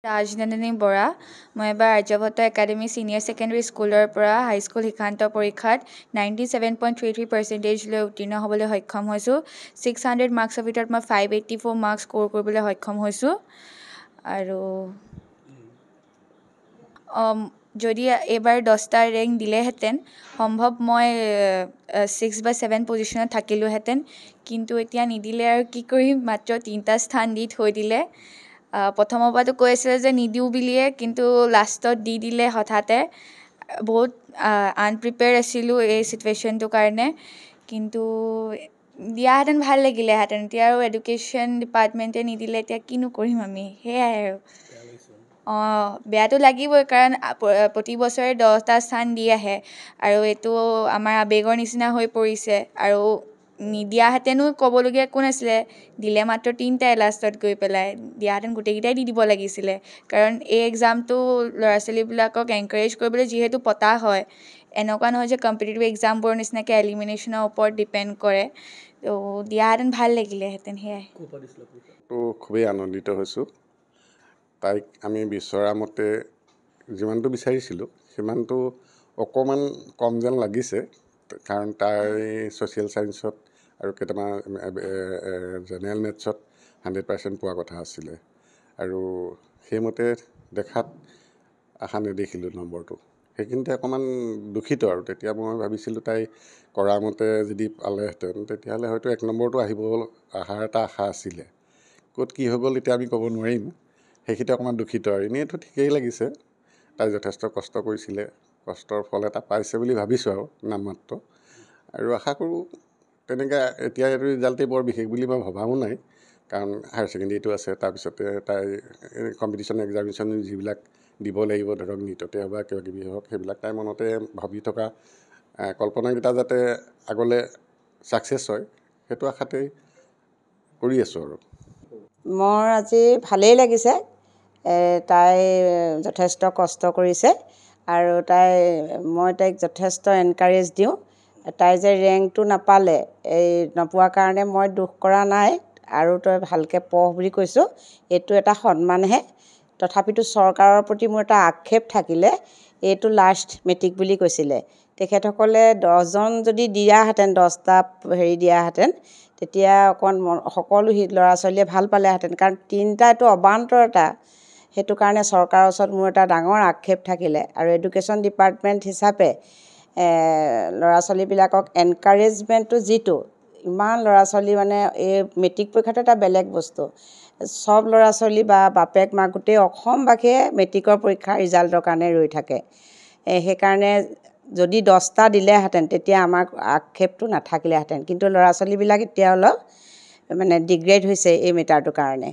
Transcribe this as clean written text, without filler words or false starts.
ৰাজনন্দিনী বৰা মই এবাৰ Aryabhatta academy senior secondary স্কুলৰ পৰা হাইস্কুল শিক্ষান্ত পৰীক্ষাত 97.33% লৈ উত্তীৰ্ণ হ'বলৈ সক্ষম হৈছোঁ 600 মাৰ্কছৰ ভিতৰত মই 584 মাৰ্কছ স্ক'ৰ কৰিবলৈ সক্ষম হৈছোঁ আৰু যদি এইবাৰ 10টা ৰেংক দিলেহেঁতেন সম্ভৱ মই 6 বা 7 পজিশ্যনত থাকিলোহেঁতেন কিন্তু এতিয়া নিদিলে আৰু কি কৰিম মাত্ৰ 3টা স্থান দি থৈ দিলে প্ৰথমৰ পৰাতো কৈ আছিলে যে নিদিওঁ বুলিয়ে কিন্তু লাষ্টত দি দিলে হঠাতে বহুত আনপ্ৰিপেয়াৰ্ড আছিলোঁ এই চিটুৱেশ্যনটোৰ কাৰণে কিন্তু দিয়াহেঁতেন ভাল লাগিলেহেঁতেন এতিয়া আৰু এডুকেশ্যন ডিপাৰ্টমেণ্টে নিদিলে এতিয়া কিনো কৰিম আমি সেয়াই আৰু বেয়াটো লাগিবই কাৰণ প্ৰতি বছৰে 10টা স্থান দি আহে আৰু এইটো আমাৰ আৱেগৰ নিচিনা হৈ পৰিছে আৰু নিদিয়াহেঁতেনো ক'বলগীয়া একো নাছিলে দিলে মাত্ৰ 3টাই লাষ্টত গৈ পেলাই দিয়াহেঁতেন গোটেইকেইটাই দি দিব লাগিছিলে কাৰণ এই এক্সামটো ল'ৰা ছোৱালীবিলাকক এনকাৰেজ কৰিবলৈ যিহেতু পতা হয় এনেকুৱা নহয় যে কম্পিটিটিভ এক্সামবোৰৰ নিচিনাকৈ এলিমিনেশ্যনৰ ওপৰত ডিপেণ্ড কৰে তো দিয়াহেঁতেন ভাল লাগিলেহেঁতেন সেয়াই খুবেই আনন্দিত হৈছোঁ তাইক আমি বিচৰা মতে যিমানটো বিচাৰিছিলোঁ সিমানটো অকণমান কম যেন লাগিছে কাৰণ তাই ছ'চিয়েল ছায়েন্সত আৰু কেইটামান জেনেৰেল মেথছত 100% পোৱা কথা আছিলে আৰু সেইমতে দেখাত আশা নেদেখিলোঁ নম্বৰটো সেইখিনিতে অকণমান দুখিত আৰু তেতিয়া মই ভাবিছিলোঁ তাই কৰা মতে যদি পালেহেঁতেন তেতিয়াহ'লে হয়তো 1 নম্বৰটো অহাৰ এটা আশা আছিলে ক'ত কি হৈ গ'ল এতিয়া আমি ক'ব নোৱাৰিম সেইখিনিতে অকণমান দুখিত আৰু এনেইতো ঠিকেই লাগিছে তাই যথেষ্ট কষ্ট কৰিছিলে কষ্টৰ ফল এটা পাইছে বুলি ভাবিছোঁ আৰু নামমাত্ৰ আৰু আশা কৰোঁ তেনেকৈ এতিয়া এইটো ৰিজাল্টেই বৰ বিশেষ বুলি মই ভবাও নাই কাৰণ হায়াৰ ছেকেণ্ডেৰীটো আছে তাৰপিছতে তাই কম্পিটিশ্যন এক্সামিনেশ্যন যিবিলাক দিব লাগিব ধৰক নিটতে হওক বা কিবা কিবি হওক সেইবিলাক তাই মনতে ভাবি থকা কল্পনাকেইটা যাতে আগলৈ ছাকচেছ হয় সেইটো আশাতেই কৰি আছোঁ আৰু মোৰ আজি ভালেই লাগিছে তাই যথেষ্ট কষ্ট কৰিছে আৰু মই তাইক যথেষ্ট এনকাৰেজ দিওঁ তাই যে ৰেংকটো নাপালে নোপোৱাৰ কাৰণে মই দুখ কৰা নাই আৰু তই ভালকৈ পঢ় বুলি কৈছোঁ এইটো এটা সন্মানহে তথাপিতো চৰকাৰৰ প্ৰতি মোৰ এটা আক্ষেপ থাকিলে এইটো লাষ্ট মেট্ৰিক বুলি কৈছিলে তেখেতসকলে 10জন যদি দিয়াহেঁতেন 10টা দিয়াহেঁতেন তেতিয়া সকলো ল'ৰা ছোৱালীয়ে ভাল পালেহেঁতেন কাৰণ 3টা এইটো অবান্তৰতা সেইটো কাৰণে চৰকাৰৰ ওচৰত মোৰ এটা ডাঙৰ আক্ষেপ থাকিলে আৰু এডুকেশ্যন ডিপাৰ্টমেণ্ট হিচাপে ল'ৰা ছোৱালীবিলাকক এনকাৰেজমেণ্টটো যিটো ইমান ল'ৰা ছোৱালী মানে এই মেট্ৰিক পৰীক্ষাটো এটা বেলেগ বস্তু চব ল'ৰা ছোৱালী বা বাপেক মাক গোটেই অসমবাসীয়ে মেট্ৰিকৰ পৰীক্ষাৰ ৰিজাল্টৰ কাৰণে ৰৈ থাকে সেইকাৰণে যদি 10টা দিলেহেঁতেন তেতিয়া আমাৰ আক্ষেপটো নাথাকিলেহেঁতেন কিন্তু ল'ৰা ছোৱালীবিলাক এতিয়া অলপ মানে ডিগ্ৰেড হৈছে এই মেটাৰটোৰ কাৰণে